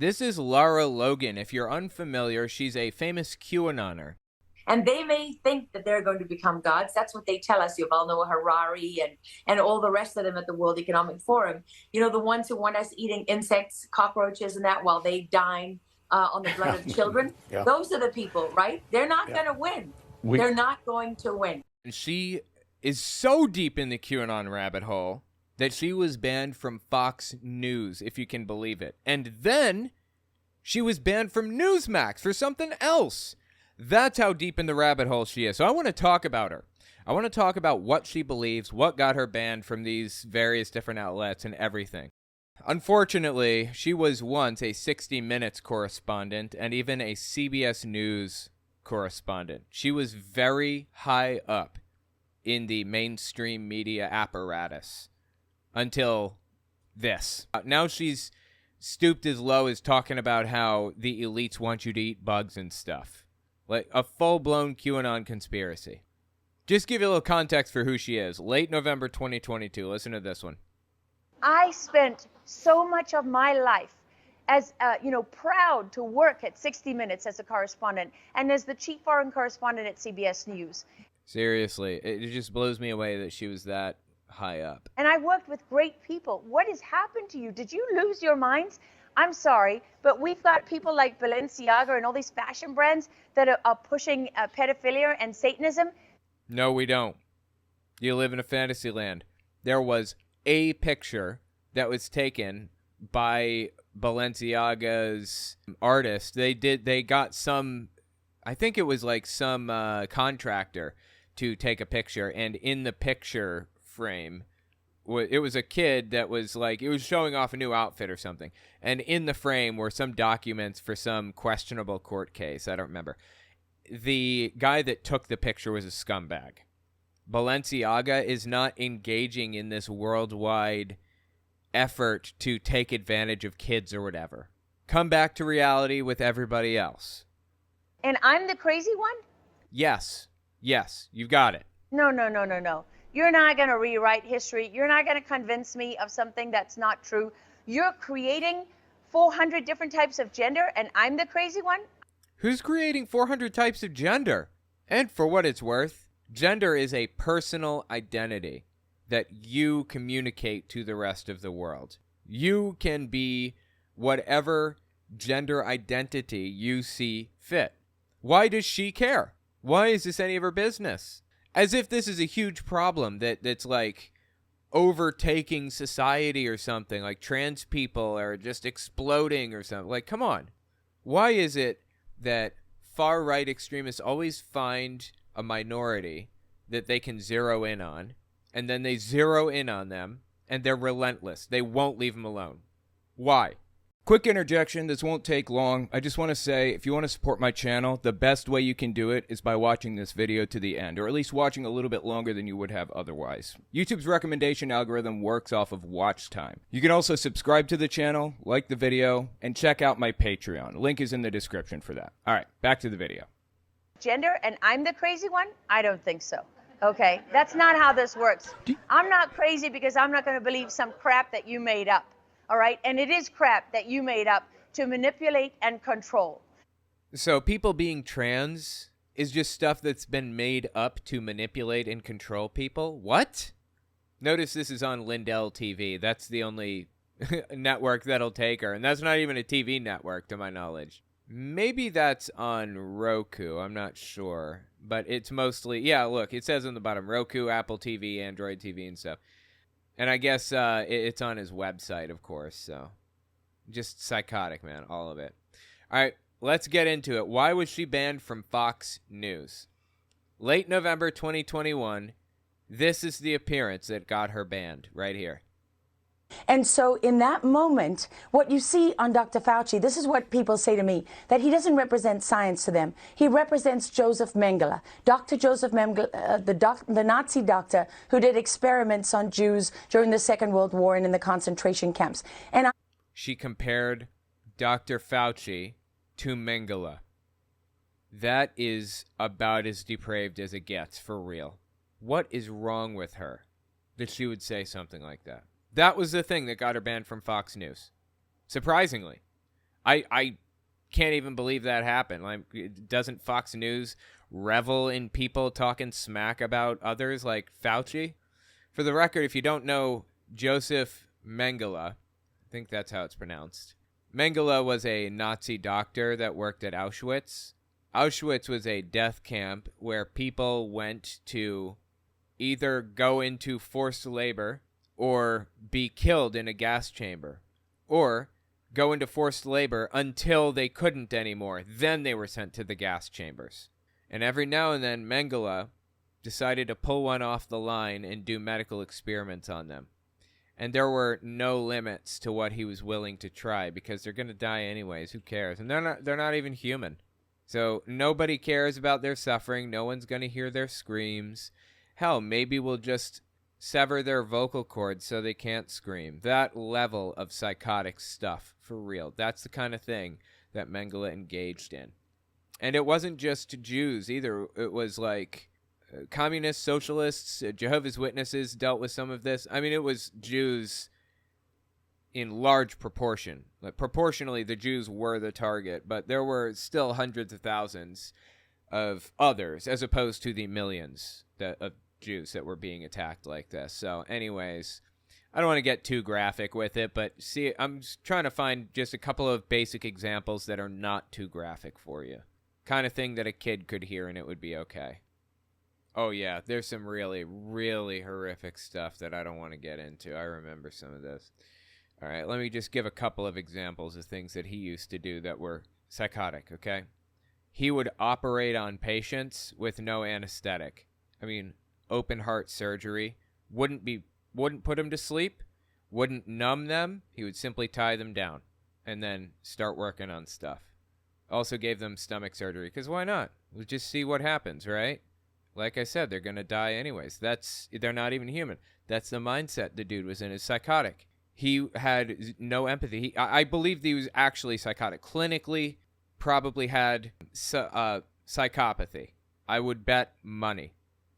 This is Lara Logan. If you're unfamiliar, she's a famous QAnoner. And they may think that they're going to become gods. That's what they tell us. Yuval Noah Harari and all the rest of them at the World Economic Forum. You know, the ones who want us eating insects, cockroaches, and that while they dine on the blood of children. Yeah. Those are the people, right? They're not going to win. They're not going to win. She is so deep in the QAnon rabbit hole that she was banned from Fox News, if you can believe it. And then she was banned from Newsmax for something else. That's how deep in the rabbit hole she is. So I want to talk about her. I want to talk about what she believes, what got her banned from these various different outlets and everything. Unfortunately, she was once a 60 Minutes correspondent and even a CBS News correspondent. She was very high up in the mainstream media apparatus until this. Now she's stooped as low as talking about how the elites want you to eat bugs and stuff. Like a full-blown QAnon conspiracy. Just give you a little context for who she is. Late November 2022. Listen to this one. I spent so much of my life as, proud to work at 60 Minutes as a correspondent and as the chief foreign correspondent at CBS News. Seriously, it just blows me away that she was that high up. And I worked with great people. What has happened to you? Did you lose your minds? I'm sorry, but we've got people like Balenciaga and all these fashion brands that are pushing pedophilia and Satanism. No, we don't. You live in a fantasy land. There was a picture that was taken by Balenciaga's artist. They got some, I think it was like some contractor to take a picture, and in the picture frame, it was a kid that was like, it was showing off a new outfit or something. And in the frame were some documents for some questionable court case. I don't remember. The guy that took the picture was a scumbag. Balenciaga is not engaging in this worldwide effort to take advantage of kids or whatever. Come back to reality with everybody else. And I'm the crazy one? Yes. Yes, you've got it. No. You're not going to rewrite history. You're not going to convince me of something that's not true. You're creating 400 different types of gender, and I'm the crazy one? Who's creating 400 types of gender? And for what it's worth, gender is a personal identity that you communicate to the rest of the world. You can be whatever gender identity you see fit. Why does she care? Why is this any of her business? As if this is a huge problem that's like overtaking society or something, like trans people are just exploding or something. Like, come on. Why is it that far-right extremists always find a minority that they can zero in on, and then they zero in on them, and they're relentless? They won't leave them alone. Why? Quick interjection, this won't take long. I just want to say, if you want to support my channel, the best way you can do it is by watching this video to the end, or at least watching a little bit longer than you would have otherwise. YouTube's recommendation algorithm works off of watch time. You can also subscribe to the channel, like the video, and check out my Patreon. Link is in the description for that. All right, back to the video. Gender, and I'm the crazy one? I don't think so. Okay, that's not how this works. I'm not crazy because I'm not going to believe some crap that you made up. All right, and it is crap that you made up to manipulate and control. So people being trans is just stuff that's been made up to manipulate and control people? What? Notice this is on Lindell TV. That's the only network that'll take her, and that's not even a TV network to my knowledge. Maybe that's on Roku. I'm not sure, but it's mostly, yeah, look, it says on the bottom, Roku, Apple TV, Android TV, and stuff. And I guess it's on his website, of course, so just psychotic, man, all of it. All right, let's get into it. Why was she banned from Fox News? Late November 2021, this is the appearance that got her banned right here. And so in that moment, what you see on Dr. Fauci, this is what people say to me, that he doesn't represent science to them. He represents Joseph Mengele, Dr. Joseph Mengele, the Nazi doctor who did experiments on Jews during the Second World War and in the concentration camps. And she compared Dr. Fauci to Mengele. That is about as depraved as it gets, for real. What is wrong with her that she would say something like that? That was the thing that got her banned from Fox News. Surprisingly. I can't even believe that happened. Like, doesn't Fox News revel in people talking smack about others like Fauci? For the record, if you don't know Joseph Mengele, I think that's how it's pronounced. Mengele was a Nazi doctor that worked at Auschwitz. Auschwitz was a death camp where people went to either go into forced labor or be killed in a gas chamber, or go into forced labor until they couldn't anymore. Then they were sent to the gas chambers. And every now and then, Mengele decided to pull one off the line and do medical experiments on them. And there were no limits to what he was willing to try, because they're going to die anyways. Who cares? And they're not even human. So nobody cares about their suffering. No one's going to hear their screams. Hell, maybe we'll just sever their vocal cords so they can't scream. That level of psychotic stuff, for real. That's the kind of thing that Mengele engaged in. And it wasn't just Jews either. It was like communists, socialists, Jehovah's Witnesses dealt with some of this. I mean, it was Jews in large proportion. Like, proportionally, the Jews were the target, but there were still hundreds of thousands of others, as opposed to the millions of Jews that were being attacked like this. So anyways, I don't want to get too graphic with it, but see, I'm just trying to find just a couple of basic examples that are not too graphic for you. Kind of thing that a kid could hear and it would be okay. Oh yeah, there's some really, really horrific stuff that I don't want to get into. I remember some of this. All right, let me just give a couple of examples of things that he used to do that were psychotic, okay? He would operate on patients with no anesthetic. I mean, open heart surgery. Wouldn't put them to sleep, wouldn't numb them. He would simply tie them down and then start working on stuff. Also gave them stomach surgery, because why not? We'll just see what happens, right? Like I said, they're going to die anyways. They're not even human. That's the mindset the dude was in, is psychotic. He had no empathy. I believe he was actually psychotic. Clinically, probably had psychopathy. I would bet money.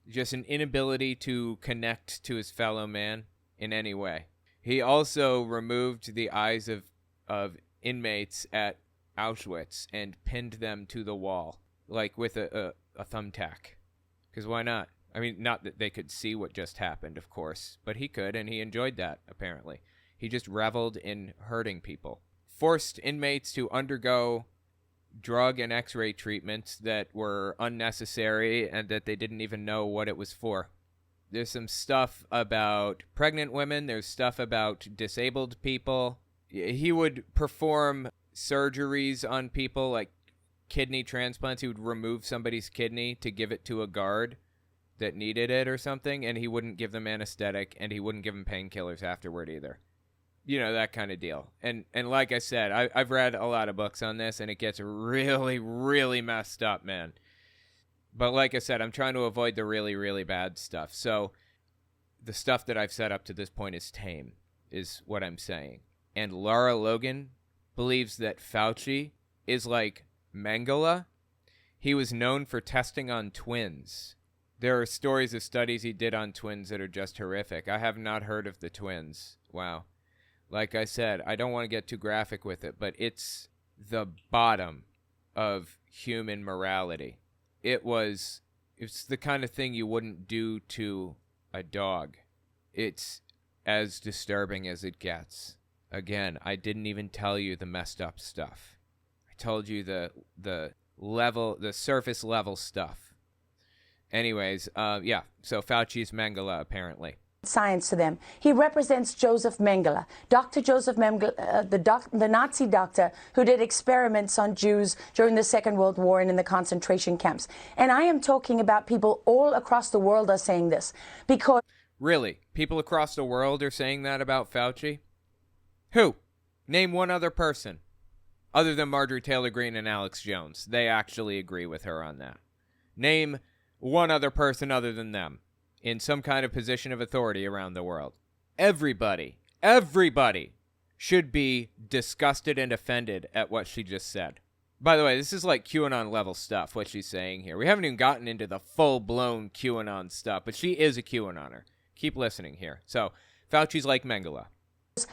Just an inability to connect to his fellow man in any way. He also removed the eyes of inmates at Auschwitz and pinned them to the wall, like with a thumbtack. Because why not? I mean, not that they could see what just happened, of course, but he could, and he enjoyed that, apparently. He just reveled in hurting people. Forced inmates to undergo drug and x-ray treatments that were unnecessary and that they didn't even know what it was for. There's some stuff about pregnant women. There's stuff about disabled people. He would perform surgeries on people, like kidney transplants. He would remove somebody's kidney to give it to a guard that needed it or something, and he wouldn't give them anesthetic, and he wouldn't give them painkillers afterward either. You know, that kind of deal. And like I said, I've read a lot of books on this, and it gets really, really messed up, man. But like I said, I'm trying to avoid the really, really bad stuff. So the stuff that I've set up to this point is tame, is what I'm saying. And Lara Logan believes that Fauci is like Mengele. He was known for testing on twins. There are stories of studies he did on twins that are just horrific. I have not heard of the twins. Wow. Like I said, I don't want to get too graphic with it, but it's the bottom of human morality. It's the kind of thing you wouldn't do to a dog. It's as disturbing as it gets. Again, I didn't even tell you the messed up stuff. I told you the surface level stuff. Anyways, yeah, so Fauci's Mengele, apparently. Science to them. He represents Joseph Mengele, Dr. Joseph Mengele, the Nazi doctor who did experiments on Jews during the Second World War and in the concentration camps. And I am talking about people all across the world are saying this because... Really? People across the world are saying that about Fauci? Who? Name one other person. Other than Marjorie Taylor Greene and Alex Jones. They actually agree with her on that. Name one other person other than them in some kind of position of authority around the world. Everybody should be disgusted and offended at what she just said. By the way, this is like QAnon level stuff, what she's saying here. We haven't even gotten into the full-blown QAnon stuff, but she is a QAnoner. Keep listening here. So, Fauci's like Mengele.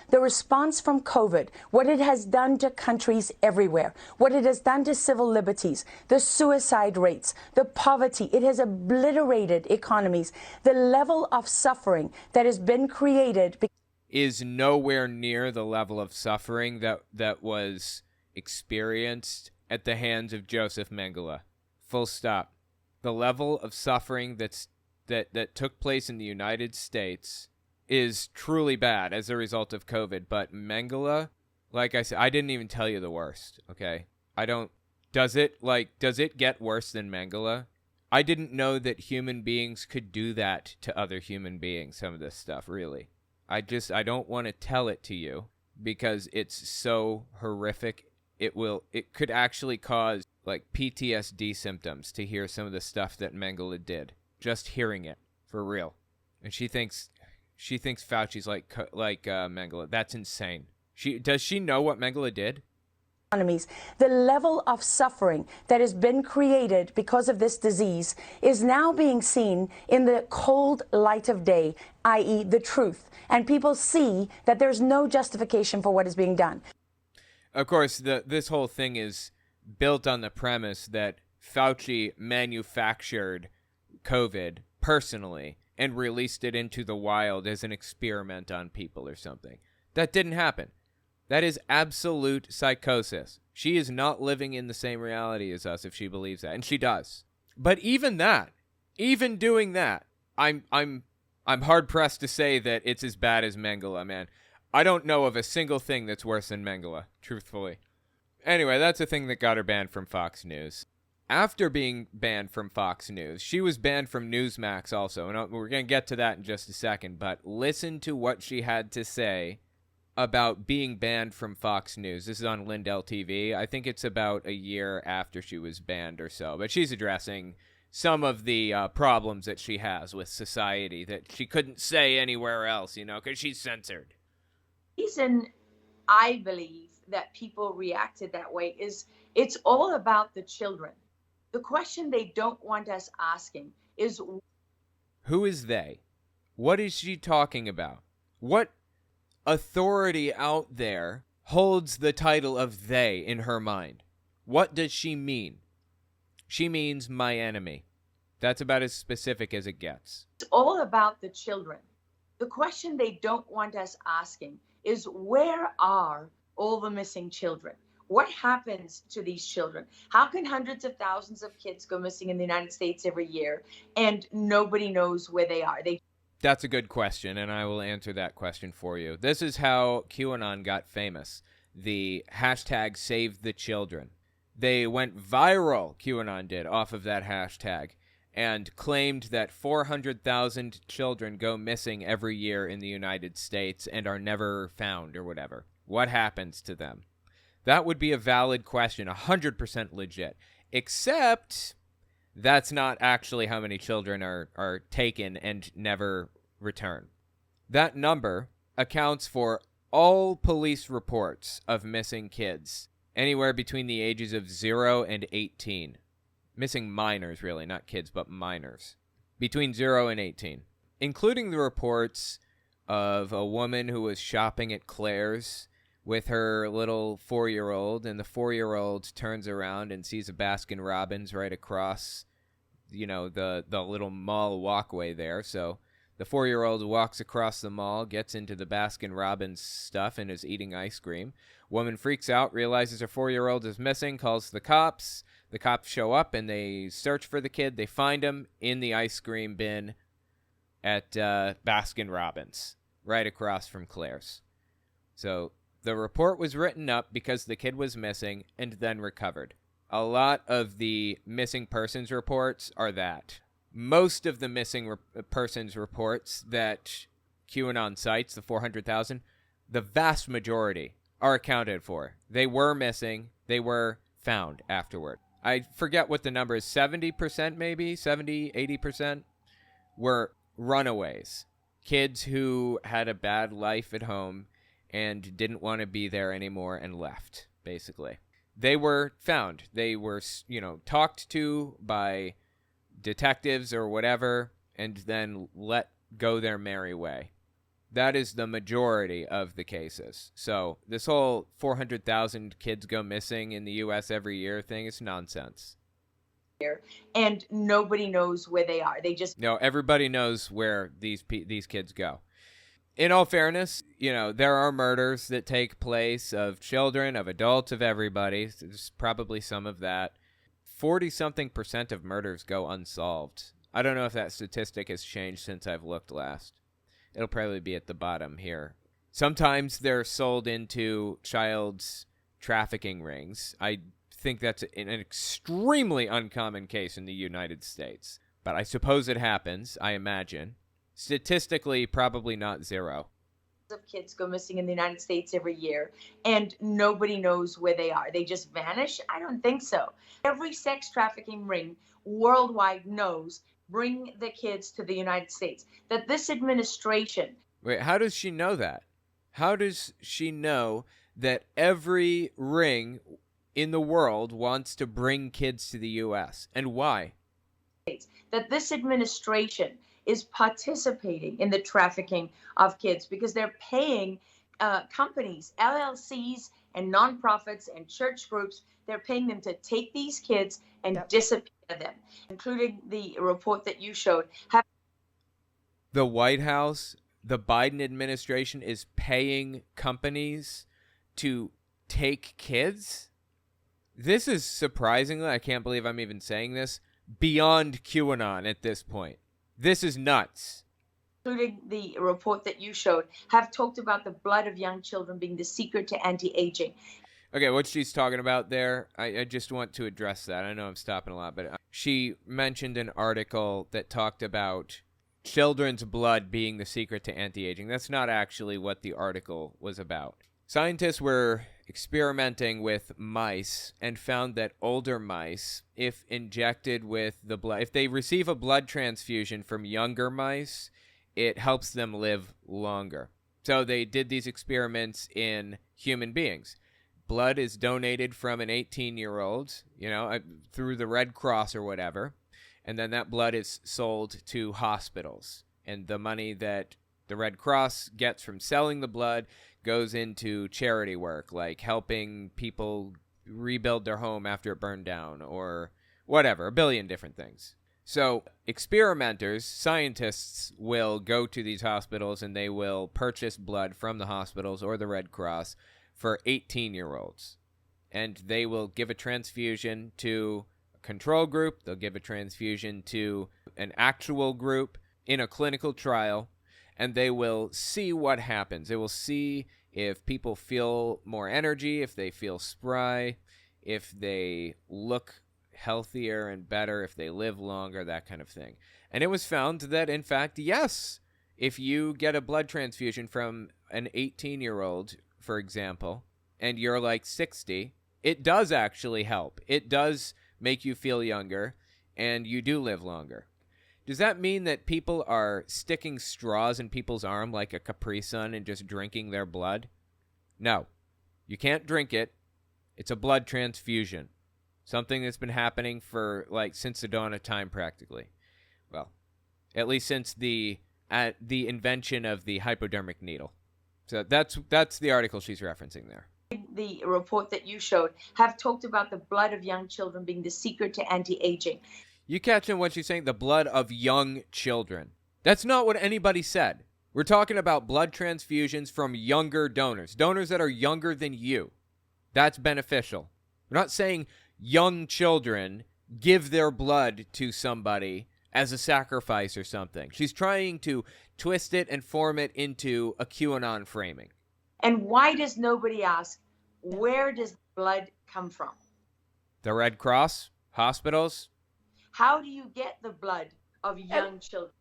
The response from COVID, what it has done to countries everywhere, what it has done to civil liberties, the suicide rates, the poverty, it has obliterated economies. The level of suffering that has been created is nowhere near the level of suffering that was experienced at the hands of Joseph Mengele. Full stop. The level of suffering that took place in the United States is truly bad as a result of COVID. But Mengele, like I said, I didn't even tell you the worst, okay? Does it get worse than Mengele? I didn't know that human beings could do that to other human beings, some of this stuff, really. I don't want to tell it to you because it's so horrific. It could actually cause like PTSD symptoms to hear some of the stuff that Mengele did. Just hearing it, for real. And she thinks Fauci's like Mengele. That's insane. Does she know what Mengele did? economies. The level of suffering that has been created because of this disease is now being seen in the cold light of day, i.e. the truth. And people see that there's no justification for what is being done. Of course, this whole thing is built on the premise that Fauci manufactured COVID personally and released it into the wild as an experiment on people or something. That didn't happen. That is absolute psychosis. She is not living in the same reality as us if she believes that, and she does. But even doing that, I'm hard pressed to say that it's as bad as Mengele, man. I don't know of a single thing that's worse than Mengele, truthfully. Anyway, that's a thing that got her banned from Fox News. After being banned from Fox News, she was banned from Newsmax also, and we're going to get to that in just a second, but listen to what she had to say about being banned from Fox News. This is on Lindell TV. I think it's about a year after she was banned or so, but she's addressing some of the problems that she has with society that she couldn't say anywhere else, because she's censored. The reason I believe that people reacted that way is it's all about the children. The question they don't want us asking is... Who is they? What is she talking about? What authority out there holds the title of they in her mind? What does she mean? She means my enemy. That's about as specific as it gets. It's all about the children. The question they don't want us asking is, where are all the missing children? What happens to these children? How can hundreds of thousands of kids go missing in the United States every year and nobody knows where they are? That's a good question, and I will answer that question for you. This is how QAnon got famous. The hashtag Save the Children. They went viral, QAnon did, off of that hashtag, and claimed that 400,000 children go missing every year in the United States and are never found or whatever. What happens to them? That would be a valid question, 100% legit. Except that's not actually how many children are taken and never return. That number accounts for all police reports of missing kids, anywhere between the ages of 0 and 18. Missing minors, really, not kids, but minors. Between 0 and 18. Including the reports of a woman who was shopping at Claire's with her little 4-year-old, and the 4-year-old turns around and sees a Baskin-Robbins right across, the little mall walkway there. So the 4-year-old walks across the mall, gets into the Baskin-Robbins stuff, and is eating ice cream. Woman freaks out, realizes her 4-year-old is missing, calls the cops. The cops show up, and they search for the kid. They find him in the ice cream bin at Baskin-Robbins, right across from Claire's. So the report was written up because the kid was missing and then recovered. A lot of the missing persons reports are that. Most of the missing persons reports that QAnon cites, the 400,000, the vast majority are accounted for. They were missing. They were found afterward. I forget what the number is, 70% maybe, 70, 80% were runaways. Kids who had a bad life at home and didn't want to be there anymore and left, basically. They were found. They were, talked to by detectives or whatever, and then let go their merry way. That is the majority of the cases. So this whole 400,000 kids go missing in the U.S. every year thing is nonsense. And nobody knows where they are. They just No, everybody knows where these kids go. In all fairness, there are murders that take place of children, of adults, of everybody. So there's probably some of that. 40-something% of murders go unsolved. I don't know if that statistic has changed since I've looked last. It'll probably be at the bottom here. Sometimes they're sold into child's trafficking rings. I think that's an extremely uncommon case in the United States. But I suppose it happens, I imagine. Statistically, probably not zero. Of kids go missing in the United States every year, and nobody knows where they are. They just vanish? I don't think so. Every sex trafficking ring worldwide knows, bring the kids to the United States. That this administration... Wait, how does she know that? How does she know that every ring in the world wants to bring kids to the U.S.? And why? That this administration is participating in the trafficking of kids because they're paying companies, LLCs, and nonprofits and church groups. They're paying them to take these kids and disappear them, including the report that you showed. The White House, the Biden administration is paying companies to take kids? This is surprisingly, I can't believe I'm even saying this, beyond QAnon at this point. This is nuts. Including the report that you showed, have talked about the blood of young children being the secret to anti-aging. Okay, what she's talking about there, I just want to address that. I know I'm stopping a lot, but she mentioned an article that talked about children's blood being the secret to anti-aging. That's not actually what the article was about. Scientists were experimenting with mice and found that older mice, if injected with the blood, if they receive a blood transfusion from younger mice, it helps them live longer. So they did these experiments in human beings. Blood is donated from an 18-year-old, through the Red Cross or whatever, and then that blood is sold to hospitals. And the money that the Red Cross gets from selling the blood goes into charity work, like helping people rebuild their home after it burned down or whatever, a billion different things. So experimenters, scientists, will go to these hospitals and they will purchase blood from the hospitals or the Red Cross for 18-year-olds. And they will give a transfusion to a control group. They'll give a transfusion to an actual group in a clinical trial. And they will see what happens. They will see if people feel more energy, if they feel spry, if they look healthier and better, if they live longer, that kind of thing. And it was found that, in fact, yes, if you get a blood transfusion from an 18-year-old, for example, and you're like 60, it does actually help. It does make you feel younger, and you do live longer. Does that mean that people are sticking straws in people's arm like a Capri Sun and just drinking their blood? No. You can't drink it. It's a blood transfusion. Something that's been happening for, since the dawn of time, practically. Well, at least since the invention of the hypodermic needle. So that's the article she's referencing there. The report that you showed have talked about the blood of young children being the secret to anti-aging. You catching what she's saying? The blood of young children. That's not what anybody said. We're talking about blood transfusions from younger donors. Donors that are younger than you. That's beneficial. We're not saying young children give their blood to somebody as a sacrifice or something. She's trying to twist it and form it into a QAnon framing. And why does nobody ask, where does blood come from? The Red Cross, hospitals. How do you get the blood of young children?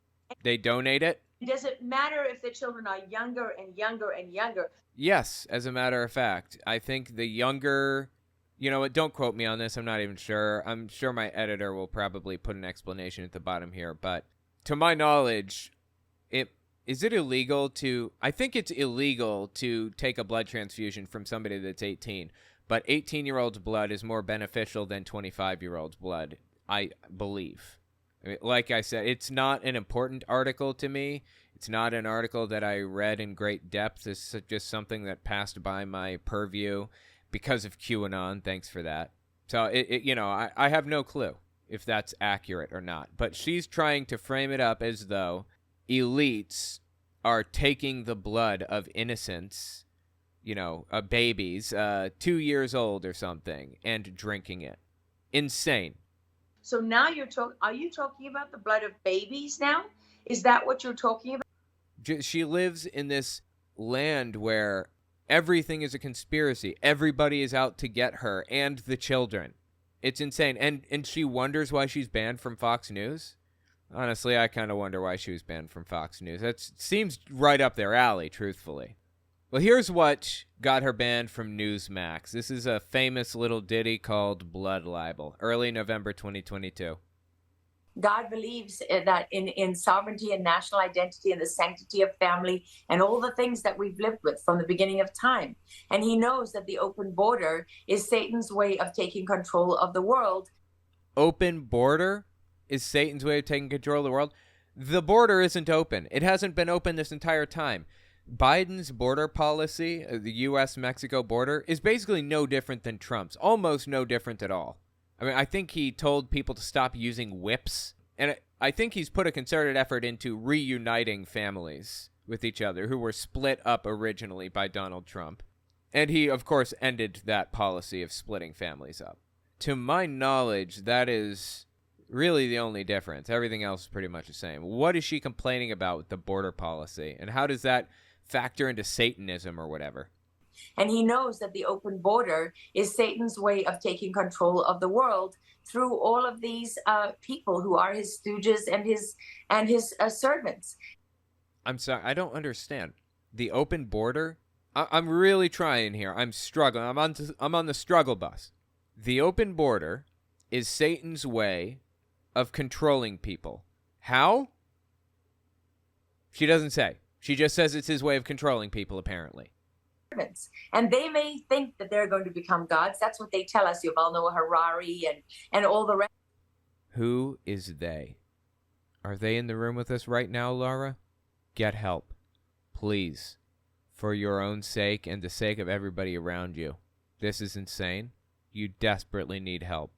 They donate it. Does it matter if the children are younger and younger and younger? Yes, as a matter of fact. I think the younger... You know what? Don't quote me on this. I'm not even sure. I'm sure my editor will probably put an explanation at the bottom here. But to my knowledge, is it illegal to... I think it's illegal to take a blood transfusion from somebody that's 18. But 18-year-old's blood is more beneficial than 25-year-old's blood, I believe. I mean, like I said, it's not an important article to me. It's not an article that I read in great depth. It's just something that passed by my purview because of QAnon. Thanks for that. So, I have no clue if that's accurate or not. But she's trying to frame it up as though elites are taking the blood of innocents, babies, 2 years old or something, and drinking it. Insane. So now are you talking about the blood of babies now? Is that what you're talking about? She lives in this land where everything is a conspiracy. Everybody is out to get her and the children. It's insane. And she wonders why she's banned from Fox News? Honestly, I kind of wonder why she was banned from Fox News. That seems right up their alley, truthfully. Well, here's what got her banned from Newsmax. This is a famous little ditty called Blood Libel, early November 2022. God believes that in sovereignty and national identity and the sanctity of family and all the things that we've lived with from the beginning of time. And he knows that the open border is Satan's way of taking control of the world. Open border is Satan's way of taking control of the world? The border isn't open. It hasn't been open this entire time. Biden's border policy, the U.S.-Mexico border, is basically no different than Trump's. Almost no different at all. I mean, I think he told people to stop using whips. And I think he's put a concerted effort into reuniting families with each other who were split up originally by Donald Trump. And he, of course, ended that policy of splitting families up. To my knowledge, that is really the only difference. Everything else is pretty much the same. What is she complaining about with the border policy? And how does that factor into Satanism or whatever? And he knows that the open border is Satan's way of taking control of the world through all of these people who are his stooges and his servants. I'm sorry, I don't understand. The open border? I'm really trying here. I'm struggling. I'm on the struggle bus. The open border is Satan's way of controlling people. How? She doesn't say. She just says it's his way of controlling people, apparently. And they may think that they're going to become gods. That's what they tell us. Yuval Noah Harari and all the rest. Who is they? Are they in the room with us right now, Laura? Get help. Please. For your own sake and the sake of everybody around you. This is insane. You desperately need help.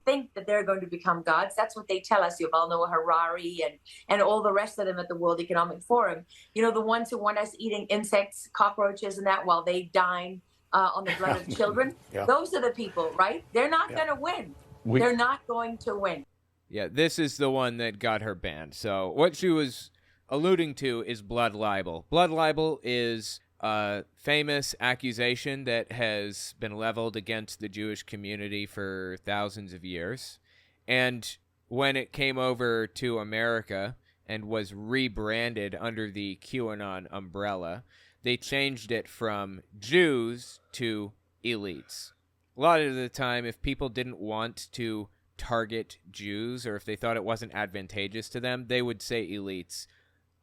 Think that they're going to become gods. That's what they tell us. Yuval Noah Harari and all the rest of them at the World Economic Forum. The ones who want us eating insects, cockroaches, and that while they dine on the blood of children. Yeah. Those are the people, right? They're not going to win. They're not going to win. Yeah, this is the one that got her banned. So what she was alluding to is blood libel. Blood libel is a famous accusation that has been leveled against the Jewish community for thousands of years. And when it came over to America and was rebranded under the QAnon umbrella, they changed it from Jews to elites. A lot of the time, if people didn't want to target Jews or if they thought it wasn't advantageous to them, they would say elites.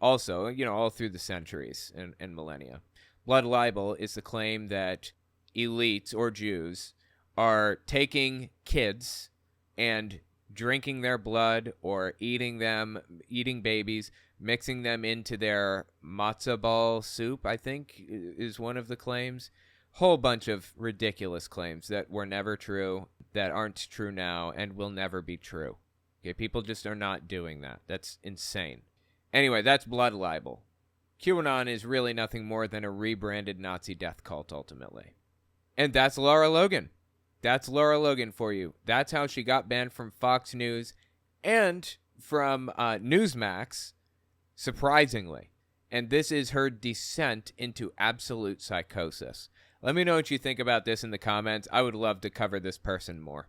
Also, all through the centuries and millennia. Blood libel is the claim that elites or Jews are taking kids and drinking their blood or eating babies, mixing them into their matzo ball soup, I think is one of the claims. Whole bunch of ridiculous claims that were never true, that aren't true now, and will never be true. Okay, people just are not doing that. That's insane. Anyway, that's blood libel. QAnon is really nothing more than a rebranded Nazi death cult, ultimately. And that's Laura Logan. That's Laura Logan for you. That's how she got banned from Fox News and from Newsmax, surprisingly. And this is her descent into absolute psychosis. Let me know what you think about this in the comments. I would love to cover this person more.